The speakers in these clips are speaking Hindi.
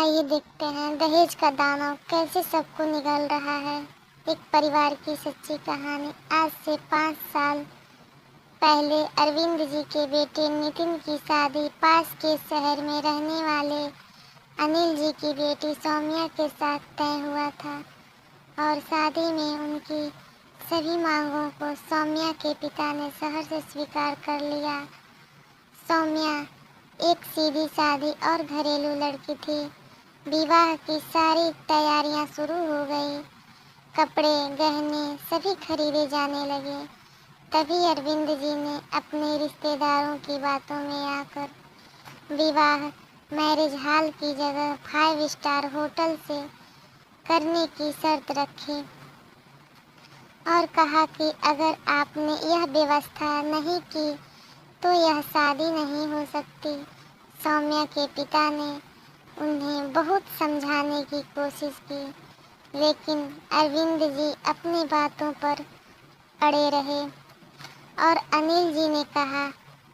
आइए देखते हैं दहेज का दानव कैसे सबको निगल रहा है। एक परिवार की सच्ची कहानी। आज से 5 साल पहले अरविंद जी के बेटे नितिन की शादी पास के शहर में रहने वाले अनिल जी की बेटी सौम्या के साथ तय हुआ था और शादी में उनकी सभी मांगों को सौम्या के पिता ने सहर्ष स्वीकार कर लिया। सौम्या एक सीधी सादी और घरेलू लड़की थी। विवाह की सारी तैयारियां शुरू हो गई। कपड़े गहने सभी खरीदे जाने लगे। तभी अरविंद जी ने अपने रिश्तेदारों की बातों में आकर विवाह मैरिज हॉल की जगह 5 स्टार होटल से करने की शर्त रखी और कहा कि अगर आपने यह व्यवस्था नहीं की तो यह शादी नहीं हो सकती। सौम्या के पिता ने उन्हें बहुत समझाने की कोशिश की, लेकिन अरविंद जी अपनी बातों पर अड़े रहे और अनिल जी ने कहा,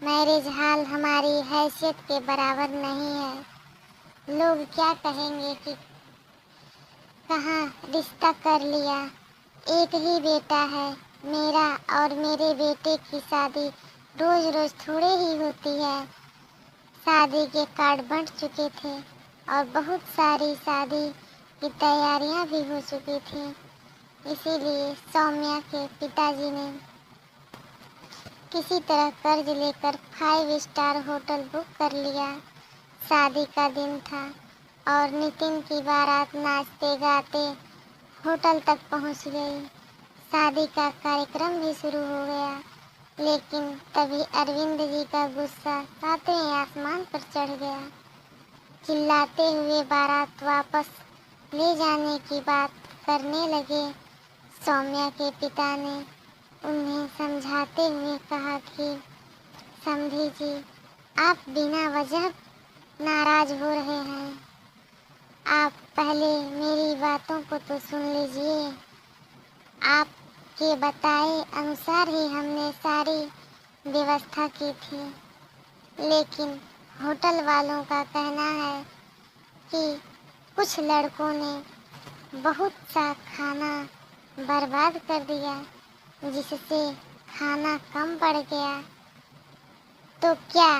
मैरिज हॉल हमारी हैसियत के बराबर नहीं है। लोग क्या कहेंगे कि कहाँ रिश्ता कर लिया। एक ही बेटा है मेरा और मेरे बेटे की शादी रोज रोज थोड़े ही होती है। शादी के कार्ड बंट चुके थे और बहुत सारी शादी की तैयारियां भी हो चुकी थी। इसीलिए सौम्या के पिताजी ने किसी तरह कर्ज लेकर 5 स्टार होटल बुक कर लिया। शादी का दिन था और नितिन की बारात नाचते गाते होटल तक पहुंच गई। शादी का कार्यक्रम भी शुरू हो गया, लेकिन तभी अरविंद जी का गुस्सा 7वें आसमान पर चढ़ गया। चिल्लाते हुए बारात वापस ले जाने की बात करने लगे। सौम्या के पिता ने उन्हें समझाते हुए कहा कि समधी जी, आप बिना वजह नाराज हो रहे हैं। आप पहले मेरी बातों को तो सुन लीजिए। आपके बताए अनुसार ही हमने सारी व्यवस्था की थी, लेकिन होटल वालों का कहना है कि कुछ लड़कों ने बहुत सा खाना बर्बाद कर दिया, जिससे खाना कम पड़ गया। तो क्या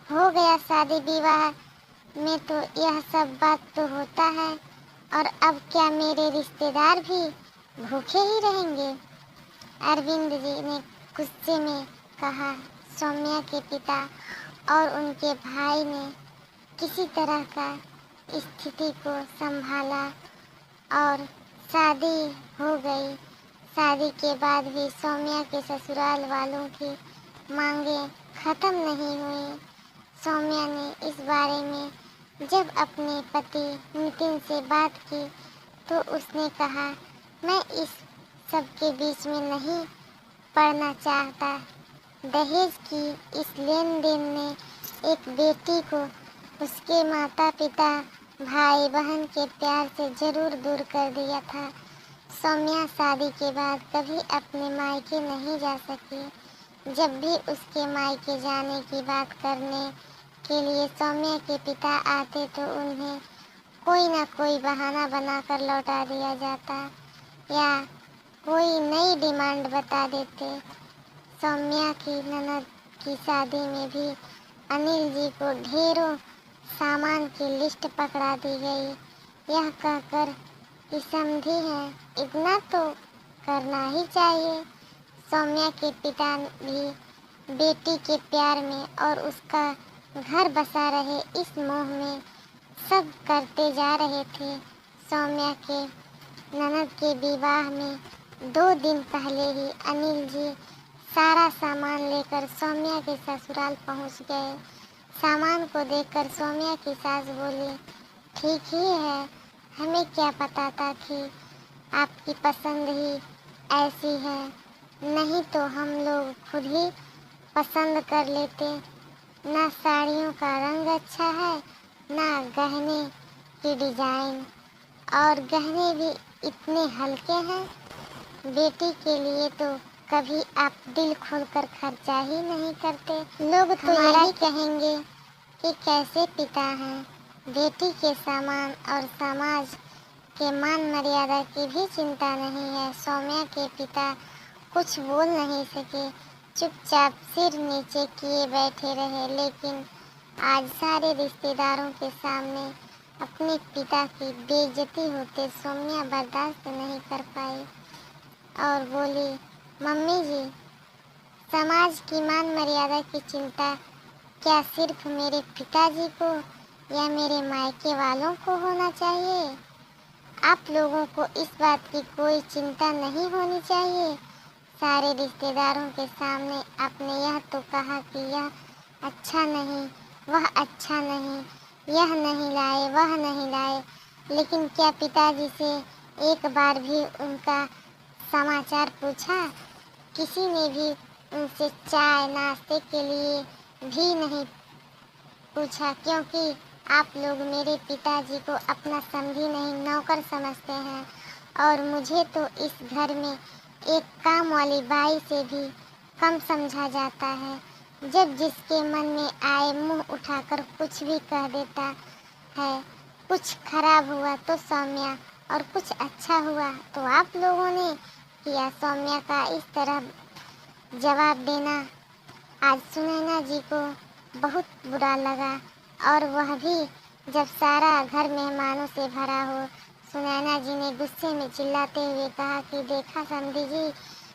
हो गया, शादी विवाह में तो यह सब बात तो होता है। और अब क्या मेरे रिश्तेदार भी भूखे ही रहेंगे? अरविंद जी ने गुस्से में कहा। सौम्या के पिता और उनके भाई ने किसी तरह का स्थिति को संभाला और शादी हो गई। शादी के बाद भी सौम्या के ससुराल वालों की मांगे खत्म नहीं हुई। सौम्या ने इस बारे में जब अपने पति नितिन से बात की तो उसने कहा, मैं इस सब के बीच में नहीं पड़ना चाहता। दहेज की इस लेन देन ने एक बेटी को उसके माता पिता भाई बहन के प्यार से जरूर दूर कर दिया था। सौम्या शादी के बाद कभी अपने मायके नहीं जा सकी। जब भी उसके मायके जाने की बात करने के लिए सौम्या के पिता आते तो उन्हें कोई ना कोई बहाना बनाकर लौटा दिया जाता या कोई नई डिमांड बता देते। सौम्या की ननद की शादी में भी अनिल जी को ढेरों सामान की लिस्ट पकड़ा दी गई, यह कहकर कि समधी हैं, इतना तो करना ही चाहिए। सौम्या के पिता भी बेटी के प्यार में और उसका घर बसा रहे इस मोह में सब करते जा रहे थे। सौम्या के ननद के विवाह में 2 दिन पहले ही अनिल जी सारा सामान लेकर सौम्या के ससुराल पहुंच गए। सामान को देखकर सौम्या की सास बोली, ठीक ही है, हमें क्या पता था कि आपकी पसंद ही ऐसी है, नहीं तो हम लोग खुद ही पसंद कर लेते। ना साड़ियों का रंग अच्छा है, ना गहने की डिजाइन, और गहने भी इतने हल्के हैं। बेटी के लिए तो कभी आप दिल खोलकर खर्चा ही नहीं करते। लोग तो यही कहेंगे कि कैसे पिता हैं, बेटी के सम्मान और समाज के मान मर्यादा की भी चिंता नहीं है। सौम्या के पिता कुछ बोल नहीं सके, चुपचाप सिर नीचे किए बैठे रहे। लेकिन आज सारे रिश्तेदारों के सामने अपने पिता की बेइज्जती होते सौम्या बर्दाश्त नहीं कर पाई और बोली, मम्मी जी, समाज की मान मर्यादा की चिंता क्या सिर्फ मेरे पिताजी को या मेरे मायके वालों को होना चाहिए? आप लोगों को इस बात की कोई चिंता नहीं होनी चाहिए? सारे रिश्तेदारों के सामने आपने यह तो कहा कि यह अच्छा नहीं, वह अच्छा नहीं, यह नहीं लाए, वह नहीं लाए, लेकिन क्या पिताजी से एक बार भी उनका समाचार पूछा? किसी ने भी उनसे चाय नाश्ते के लिए भी नहीं पूछा, क्योंकि आप लोग मेरे पिताजी को अपना समझी नहीं नौकर समझते हैं और मुझे तो इस घर में एक काम वाली बाई से भी कम समझा जाता है। जब जिसके मन में आए मुंह उठाकर कुछ भी कह देता है। कुछ खराब हुआ तो सौम्या और कुछ अच्छा हुआ तो आप लोगों ने किया। सौम्या का इस तरह जवाब देना आज सुनैना जी को बहुत बुरा लगा और वह भी जब सारा घर मेहमानों से भरा हो। सुनैना जी ने गुस्से में चिल्लाते हुए कहा कि देखा समधी जी,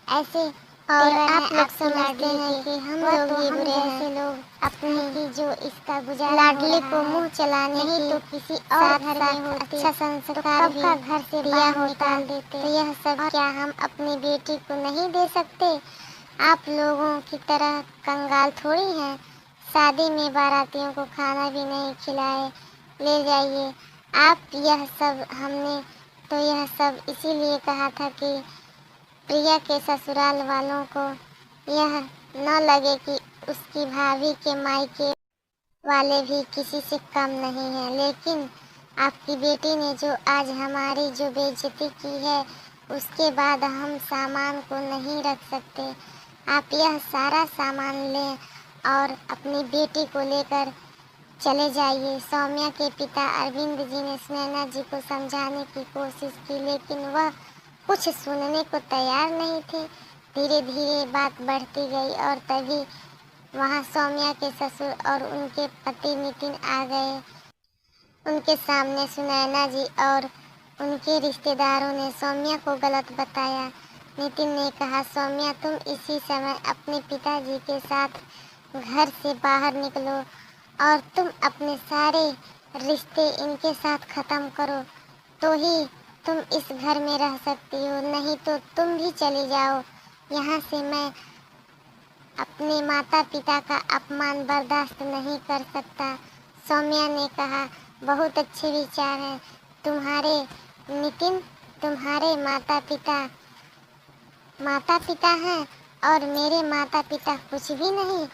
ऐसे और आप लोग समझते हैं कि हम लोग ये बुरे जैसे लोग अपने की जो इसका गुजारा लाडली को मुंह चलाने नहीं तो किसी और घर में होते अच्छा संस्कार भी घर से बाहर निकाल देते। तो यह सब क्या हम अपनी बेटी को नहीं दे सकते? आप लोगों की तरह कंगाल थोड़ी हैं। शादी में बारातियों को खाना भी नहीं खिलाए ले जाइए आप। यह सब हमने तो यह सब इसीलिए कहा था कि प्रिया के ससुराल वालों को यह न लगे कि उसकी भाभी के मायके वाले भी किसी से कम नहीं हैं। लेकिन आपकी बेटी ने जो आज हमारी जो बेइज्जती की है, उसके बाद हम सामान को नहीं रख सकते। आप यह सारा सामान लें और अपनी बेटी को लेकर चले जाइए। सौम्या के पिता अरविंद जी ने सुनैना जी को समझाने की कोशिश की, लेकिन वह कुछ सुनने को तैयार नहीं थे। धीरे धीरे बात बढ़ती गई और तभी वहाँ सौम्या के ससुर और उनके पति नितिन आ गए। उनके सामने सुनैना जी और उनके रिश्तेदारों ने सौम्या को गलत बताया। नितिन ने कहा, सौम्या तुम इसी समय अपने पिताजी के साथ घर से बाहर निकलो और तुम अपने सारे रिश्ते इनके साथ ख़त्म करो, तो ही तुम इस घर में रह सकती हो, नहीं तो तुम भी चली जाओ यहाँ से। मैं अपने माता पिता का अपमान बर्दाश्त नहीं कर सकता। सौम्या ने कहा, बहुत अच्छे विचार हैं तुम्हारे नितिन। तुम्हारे माता पिता हैं और मेरे माता पिता कुछ भी नहीं।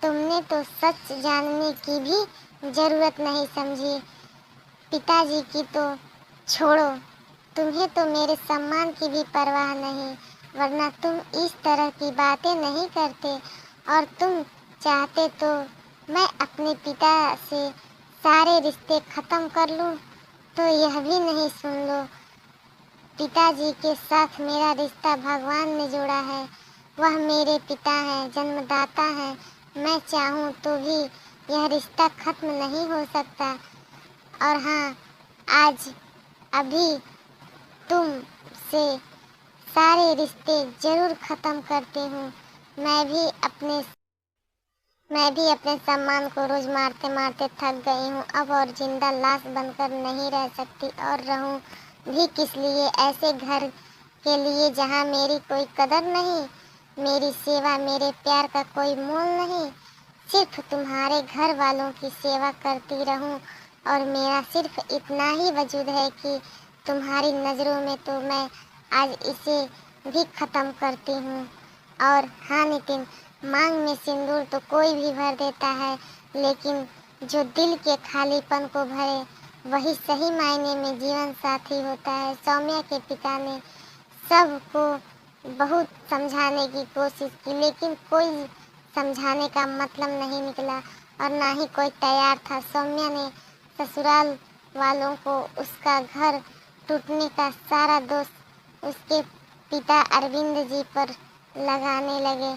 तुमने तो सच जानने की भी जरूरत नहीं समझी। पिताजी की तो छोड़ो, तुम्हें तो मेरे सम्मान की भी परवाह नहीं, वरना तुम इस तरह की बातें नहीं करते। और तुम चाहते तो मैं अपने पिता से सारे रिश्ते ख़त्म कर लूँ, तो यह भी नहीं सुन लो। पिताजी के साथ मेरा रिश्ता भगवान ने जोड़ा है। वह मेरे पिता हैं, जन्मदाता हैं। मैं चाहूँ तो भी यह रिश्ता ख़त्म नहीं हो सकता। और हाँ, आज अभी तुम से सारे रिश्ते ज़रूर ख़त्म करती हूँ। मैं भी अपने सम्मान को रोज़ मारते मारते थक गई हूँ अब, और जिंदा लाश बनकर नहीं रह सकती। और रहूँ भी किस लिए ऐसे घर के लिए जहाँ मेरी कोई कदर नहीं, मेरी सेवा मेरे प्यार का कोई मोल नहीं। सिर्फ तुम्हारे घर वालों की सेवा करती रहूं और मेरा सिर्फ इतना ही वजूद है कि तुम्हारी नज़रों में तो मैं आज इसे भी ख़त्म करती हूँ। और हाँ नितिन, मांग में सिंदूर तो कोई भी भर देता है, लेकिन जो दिल के खालीपन को भरे वही सही मायने में जीवन साथी होता है। सौम्या के पिता ने सबको बहुत समझाने की कोशिश की, लेकिन कोई समझाने का मतलब नहीं निकला और ना ही कोई तैयार था। सौम्या ने ससुराल वालों को उसका घर टूटने का सारा दोष उसके पिता अरविंद जी पर लगाने लगे।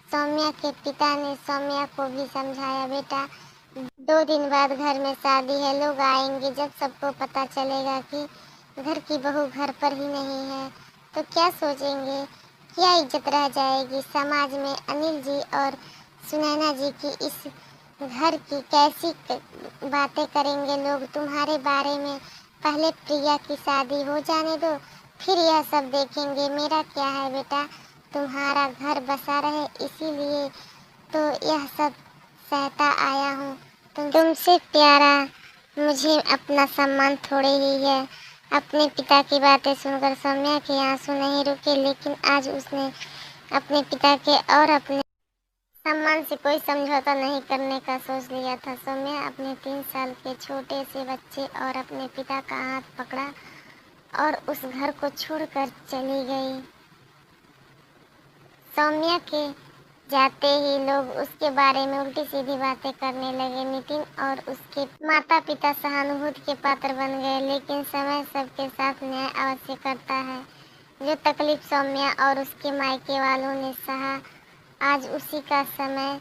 सौम्या के पिता ने सौम्या को भी समझाया, बेटा 2 दिन बाद घर में शादी है, लोग आएंगे, जब सबको पता चलेगा कि घर की बहू घर पर ही नहीं है तो क्या सोचेंगे, क्या इज्जत रह जाएगी समाज में। अनिल जी और सुनैना जी की इस घर की कैसी बातें करेंगे लोग तुम्हारे बारे में। पहले प्रिया की शादी हो जाने दो, फिर यह सब देखेंगे। मेरा क्या है बेटा, तुम्हारा घर बसा रहे इसीलिए तो यह सब सहता आया हूँ। तुमसे प्यारा मुझे अपना सम्मान थोड़े ही है। अपने पिता की बातें सुनकर सौम्या के आंसू नहीं रुके, लेकिन आज उसने अपने पिता के और अपने सम्मान से कोई समझौता नहीं करने का सोच लिया था। सौम्या अपने 3 साल के छोटे से बच्चे और अपने पिता का हाथ पकड़ा और उस घर को छोड़कर चली गई। सौम्या के जाते ही लोग उसके बारे में उल्टी सीधी बातें करने लगे। नितिन और उसके माता पिता सहानुभूति के पात्र बन गए, लेकिन समय सबके साथ न्याय अवश्य करता है। जो तकलीफ सौम्या और उसके मायके वालों ने सहा, आज उसी का समय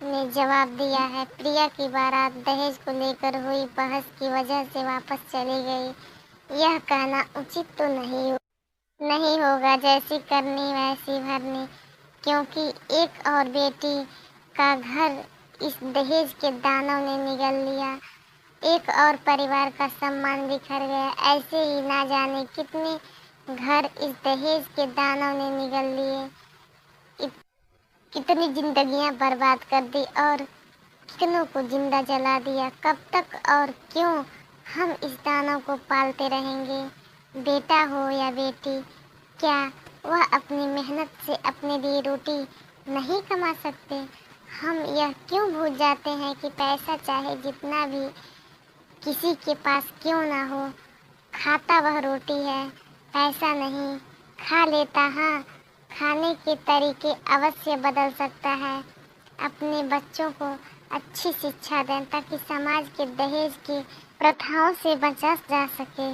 ने जवाब दिया है। प्रिया की बारात दहेज को लेकर हुई बहस की वजह से वापस चली गई। यह कहना उचित तो नहीं होगा, जैसी करनी वैसी भरनी, क्योंकि एक और बेटी का घर इस दहेज के दानों ने निगल लिया, एक और परिवार का सम्मान बिखर गया। ऐसे ही ना जाने कितने घर इस दहेज के दानों ने निगल लिए, कितनी जिंदगियां बर्बाद कर दी और कितनों को जिंदा जला दिया। कब तक और क्यों हम इस दानों को पालते रहेंगे। बेटा हो या बेटी, क्या वह अपनी मेहनत से अपने लिए रोटी नहीं कमा सकते। हम यह क्यों भूल जाते हैं कि पैसा चाहे जितना भी किसी के पास क्यों ना हो, खाता वह रोटी है, पैसा नहीं। खा लेता, हाँ, खाने के तरीके अवश्य बदल सकता है। अपने बच्चों को अच्छी शिक्षा दें ताकि समाज के दहेज की प्रथाओं से बचा जा सके।